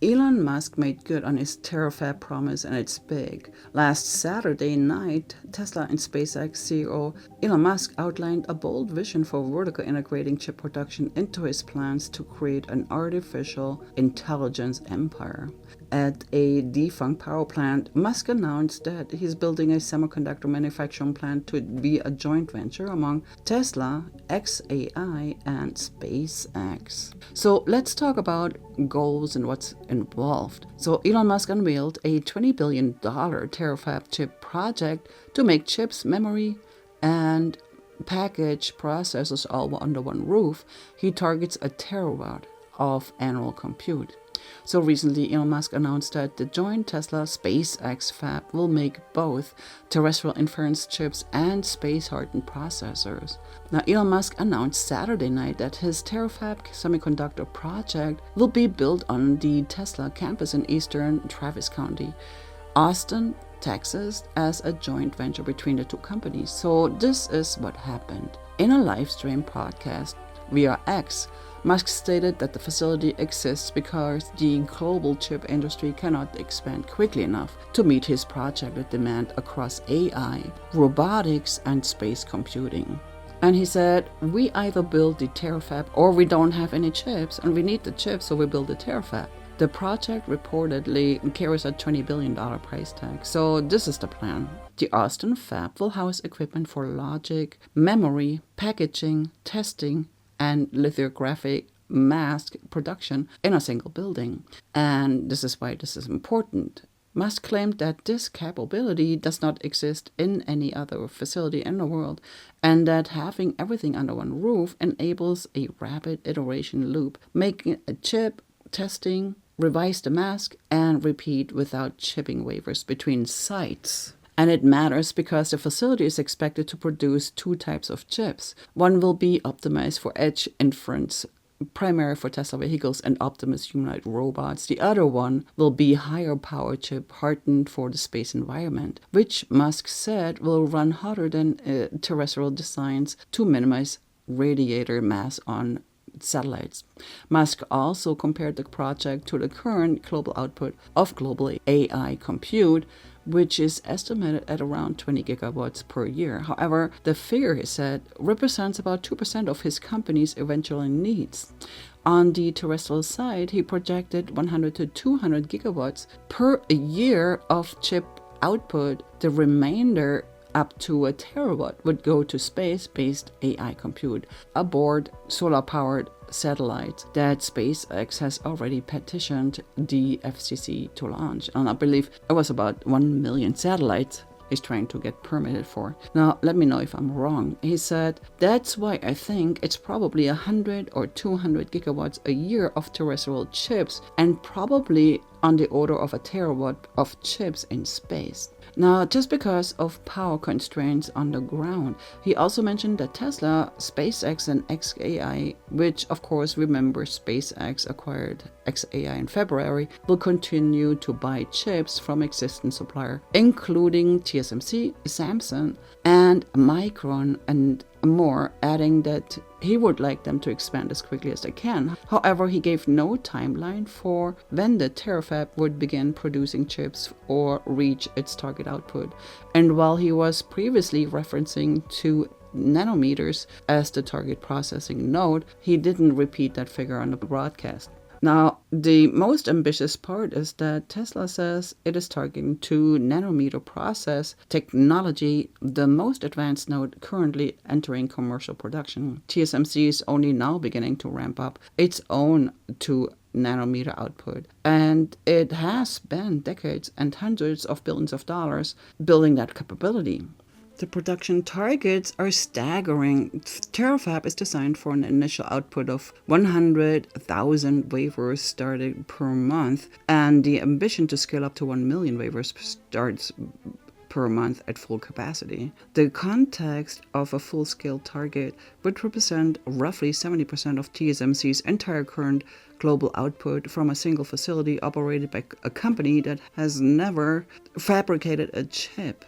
Elon Musk made good on his Terafab promise, and it's big. Last Saturday night, Tesla and SpaceX CEO Elon Musk outlined a bold vision for vertically integrating chip production into his plans to create an artificial intelligence empire. At a defunct power plant, Musk announced that he's building a semiconductor manufacturing plant to be a joint venture among Tesla, xAI, and SpaceX. So let's talk about goals and what's involved. So Elon Musk unveiled a $20 billion Terafab chip project to make chips, memory, and package processors all under one roof. He targets a terawatt of annual compute. So recently, Elon Musk announced that the joint Tesla SpaceX fab will make both terrestrial inference chips and space-hardened processors. Now, Elon Musk announced Saturday night that his Terafab semiconductor project will be built on the Tesla campus in eastern Travis County, Austin, Texas, as a joint venture between the two companies. So this is what happened. In a live stream podcast via X, Musk stated that the facility exists because the global chip industry cannot expand quickly enough to meet his projected demand across AI, robotics, and space computing. And he said, we either build the Terafab or we don't have any chips, and we need the chips, so we build the Terafab. The project reportedly carries a $20 billion price tag, so this is the plan. The Austin fab will house equipment for logic, memory, packaging, testing, and lithographic mask production in a single building. And this is why this is important. Musk claimed that this capability does not exist in any other facility in the world, and that having everything under one roof enables a rapid iteration loop, making a chip, testing, revise the mask, and repeat without shipping waivers between sites. And it matters because the facility is expected to produce two types of chips. One will be optimized for edge inference, primary for Tesla vehicles and Optimus humanoid robots. The other one will be higher power chip hardened for the space environment, which Musk said will run hotter than terrestrial designs to minimize radiator mass on satellites. Musk also compared the project to the current global output of global AI compute, which is estimated at around 20 gigawatts per year. However, the figure, he said, represents about 2% of his company's eventual needs. On the terrestrial side, he projected 100 to 200 gigawatts per year of chip output. The remainder, up to a terawatt, would go to space-based AI compute aboard solar-powered satellites that SpaceX has already petitioned the FCC to launch. And I believe it was about 1 million satellites he's trying to get permitted for. Now, let me know if I'm wrong. He said, that's why I think it's probably 100 or 200 gigawatts a year of terrestrial chips, and probably on the order of a terawatt of chips in space. Now, just because of power constraints on the ground, he also mentioned that Tesla, SpaceX, and xAI, which of course, remember, SpaceX acquired xAI in February, will continue to buy chips from existing suppliers, including TSMC, Samsung, and Micron, and more, adding that he would like them to expand as quickly as they can. However, he gave no timeline for when the Terafab would begin producing chips or reach its target output. And while he was previously referencing 2 nanometers as the target processing node, he didn't repeat that figure on the broadcast. Now, the most ambitious part is that Tesla says it is targeting 2 nanometer process technology, the most advanced node currently entering commercial production. TSMC is only now beginning to ramp up its own 2 nanometer output, and it has spent decades and hundreds of billions of dollars building that capability. The production targets are staggering. Terafab is designed for an initial output of 100,000 wafers started per month, and the ambition to scale up to 1 million wafers starts per month at full capacity. The context of a full-scale target would represent roughly 70% of TSMC's entire current global output from a single facility operated by a company that has never fabricated a chip.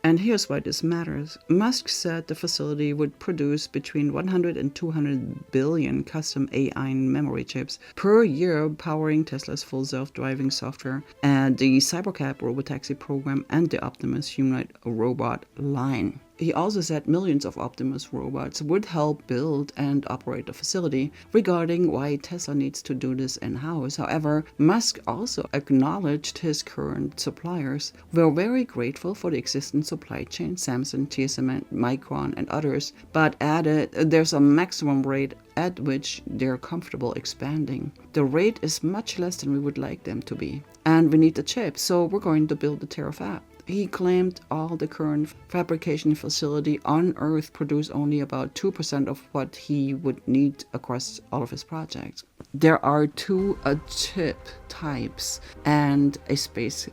And here's why this matters. Musk said the facility would produce between 100 and 200 billion custom AI memory chips per year, powering Tesla's full self-driving software and the Cybercab robotaxi program and the Optimus humanoid robot line. He also said millions of Optimus robots would help build and operate the facility. Regarding why Tesla needs to do this in-house, however, Musk also acknowledged his current suppliers. We're very grateful for the existing supply chain, Samsung, TSMC, Micron, and others, but added there's a maximum rate at which they're comfortable expanding. The rate is much less than we would like them to be. And we need the chip, so we're going to build the Terafab. He claimed all the current fabrication facility on Earth produce only about 2% of what he would need across all of his projects. There are two chip types and a space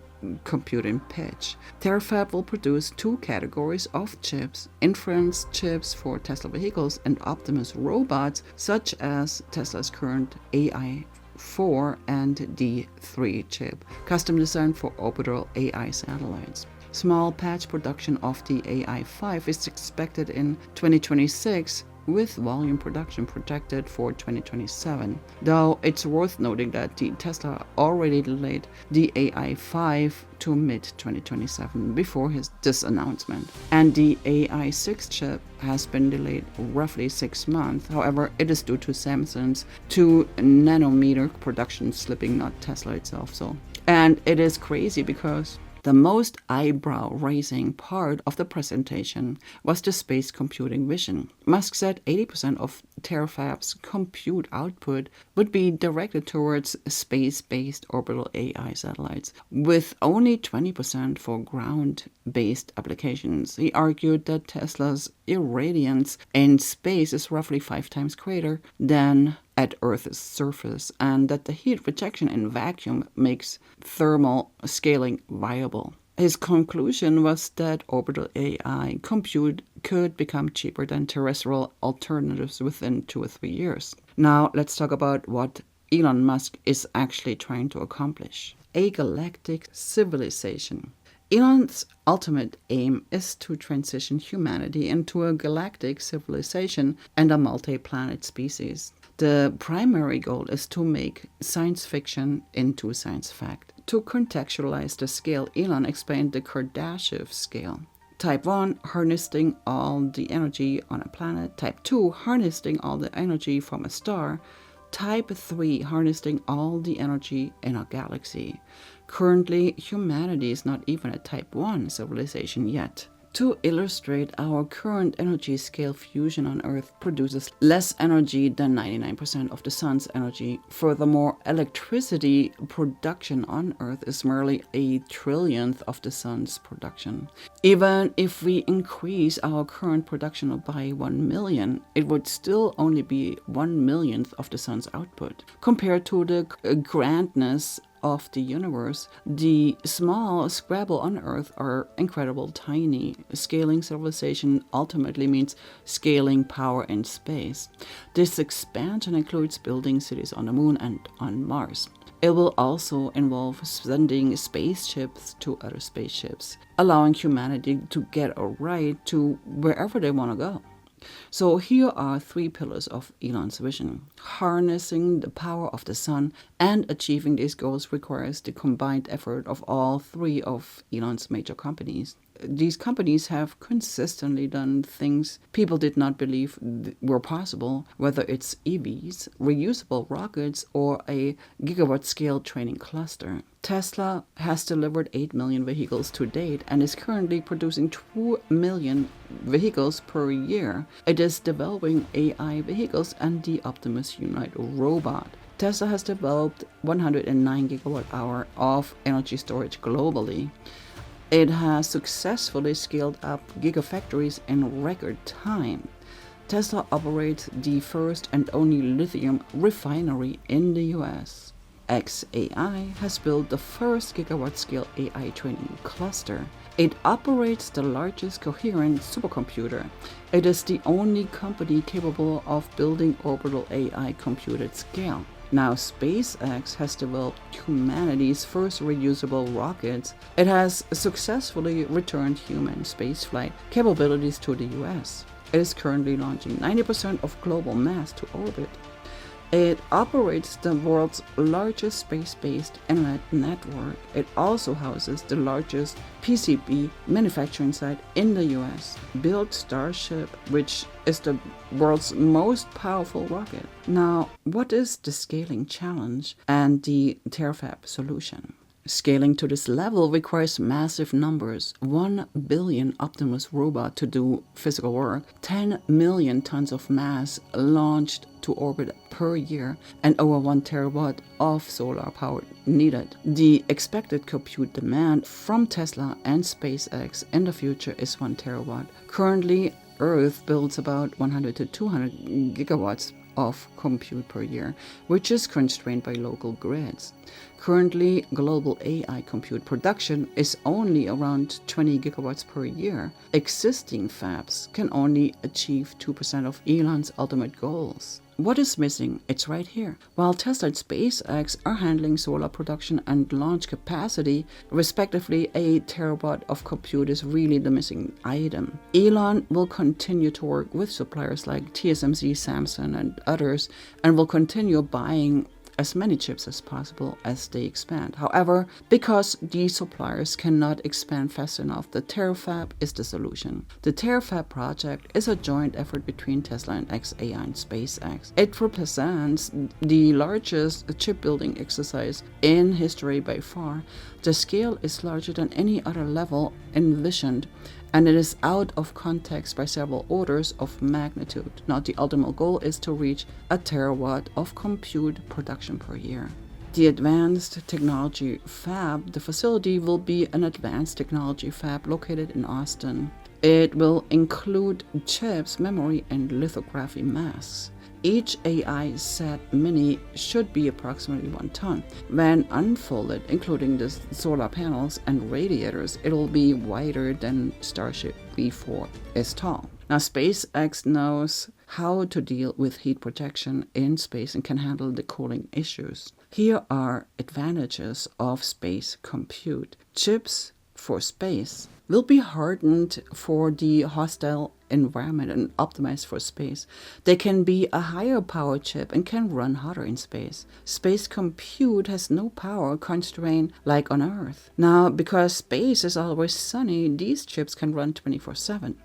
computing pitch. Terafab will produce two categories of chips: inference chips for Tesla vehicles and Optimus robots, such as Tesla's current AI4 and D3 chip, custom designed for orbital AI satellites. Small patch production of the AI5 is expected in 2026, with volume production projected for 2027. Though it's worth noting that the Tesla already delayed the AI5 to mid-2027 before this announcement. And the AI6 chip has been delayed roughly 6 months. However, it is due to Samsung's 2 nanometer production slipping, not Tesla itself. And it is crazy because the most eyebrow-raising part of the presentation was the space computing vision. Musk said 80% of Terafab's compute output would be directed towards space-based orbital AI satellites, with only 20% for ground-based applications. He argued that Tesla's irradiance in space is roughly 5 times greater than at Earth's surface, and that the heat rejection in vacuum makes thermal scaling viable. His conclusion was that orbital AI compute could become cheaper than terrestrial alternatives within 2 or 3 years. Now let's talk about what Elon Musk is actually trying to accomplish: a galactic civilization. Elon's ultimate aim is to transition humanity into a galactic civilization and a multi-planet species. The primary goal is to make science fiction into science fact. To contextualize the scale, Elon explained the Kardashev scale. Type 1, harnessing all the energy on a planet. Type 2, harnessing all the energy from a star. Type 3, harnessing all the energy in a galaxy. Currently, humanity is not even a Type 1 civilization yet. To illustrate, our current energy scale, fusion on Earth produces less energy than 99% of the sun's energy. Furthermore, electricity production on Earth is merely a trillionth of the sun's production. Even if we increase our current production by 1 million, it would still only be 1 millionth of the sun's output. Compared to the grandness of the universe, the small Scrabble on Earth are incredible tiny. Scaling civilization ultimately means scaling power in space. This expansion includes building cities on the moon and on Mars. It will also involve sending spaceships to other spaceships, allowing humanity to get a ride to wherever they want to go. So here are 3 pillars of Elon's vision. Harnessing the power of the sun and achieving these goals requires the combined effort of all 3 of Elon's major companies. These companies have consistently done things people did not believe were possible, whether it's EVs, reusable rockets, or a gigawatt-scale training cluster. Tesla has delivered 8 million vehicles to date and is currently producing 2 million vehicles per year. It is developing AI vehicles and the Optimus humanoid robot. Tesla has developed 109 gigawatt-hour of energy storage globally. It has successfully scaled up gigafactories in record time. Tesla operates the first and only lithium refinery in the US. xAI has built the first gigawatt-scale AI training cluster. It operates the largest coherent supercomputer. It is the only company capable of building orbital AI compute at scale. Now, SpaceX has developed humanity's first reusable rockets. It has successfully returned human spaceflight capabilities to the US. It is currently launching 90% of global mass to orbit. It operates the world's largest space-based internet network. It also houses the largest PCB manufacturing site in the US. Built Starship, which is the world's most powerful rocket. Now, what is the scaling challenge and the Terafab solution? Scaling to this level requires massive numbers: 1 billion Optimus robots to do physical work, 10 million tons of mass launched to orbit per year, and over 1 terawatt of solar power needed. The expected compute demand from Tesla and SpaceX in the future is 1 terawatt. Currently, Earth builds about 100 to 200 gigawatts of compute per year, which is constrained by local grids. Currently, global AI compute production is only around 20 gigawatts per year. Existing fabs can only achieve 2% of Elon's ultimate goals. What is missing? It's right here. While Tesla and SpaceX are handling solar production and launch capacity, respectively, a terawatt of compute is really the missing item. Elon will continue to work with suppliers like TSMC, Samsung, and others, and will continue buying as many chips as possible as they expand. However, because these suppliers cannot expand fast enough, the Terafab is the solution. The Terafab project is a joint effort between Tesla and xAI and SpaceX. It represents the largest chip building exercise in history by far. The scale is larger than any other level envisioned, and it is out of context by several orders of magnitude. Now, the ultimate goal is to reach a terawatt of compute production per year. The Advanced Technology Fab, the facility will be an advanced technology fab located in Austin. It will include chips, memory, and lithography masks. Each AI set mini should be approximately 1 ton. When unfolded, including the solar panels and radiators, it will be wider than Starship V4 is tall. Now, SpaceX knows how to deal with heat projection in space and can handle the cooling issues. Here are advantages of space compute. Chips for space will be hardened for the hostile environment and optimized for space. They can be a higher power chip and can run hotter in space. Space compute has no power constraint like on Earth. Now, because space is always sunny, these chips can run 24/7.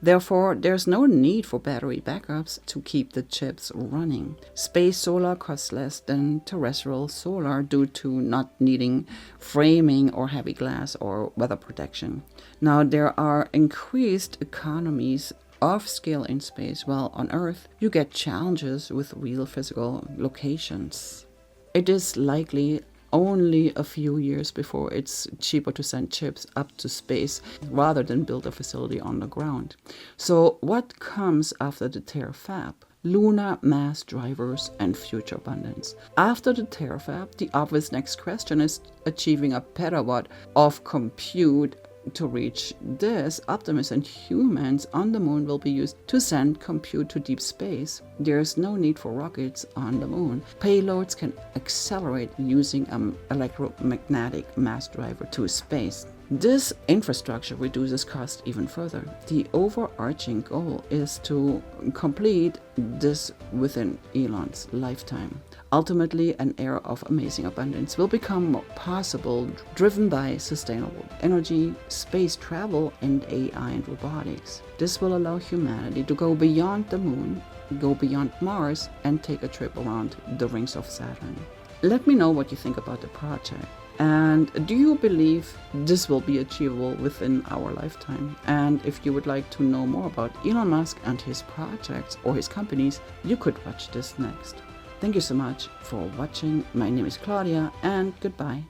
Therefore, there's no need for battery backups to keep the chips running. Space solar costs less than terrestrial solar due to not needing framing or heavy glass or weather protection. Now, there are increased economies of scale in space, while on Earth you get challenges with real physical locations. It is likely only a few years before it's cheaper to send chips up to space rather than build a facility on the ground. So what comes after the Terafab? Lunar mass drivers and future abundance. After the Terafab, the obvious next question is achieving a petawatt of compute. To reach this, Optimus and humans on the moon will be used to send compute to deep space. There's no need for rockets on the moon. Payloads can accelerate using an electromagnetic mass driver to space. This infrastructure reduces cost even further. The overarching goal is to complete this within Elon's lifetime. Ultimately, an era of amazing abundance will become possible, driven by sustainable energy, space travel, and AI and robotics. This will allow humanity to go beyond the moon, go beyond Mars, and take a trip around the rings of Saturn. Let me know what you think about the project. And do you believe this will be achievable within our lifetime? And if you would like to know more about Elon Musk and his projects or his companies, you could watch this next. Thank you so much for watching. My name is Claudia, and goodbye.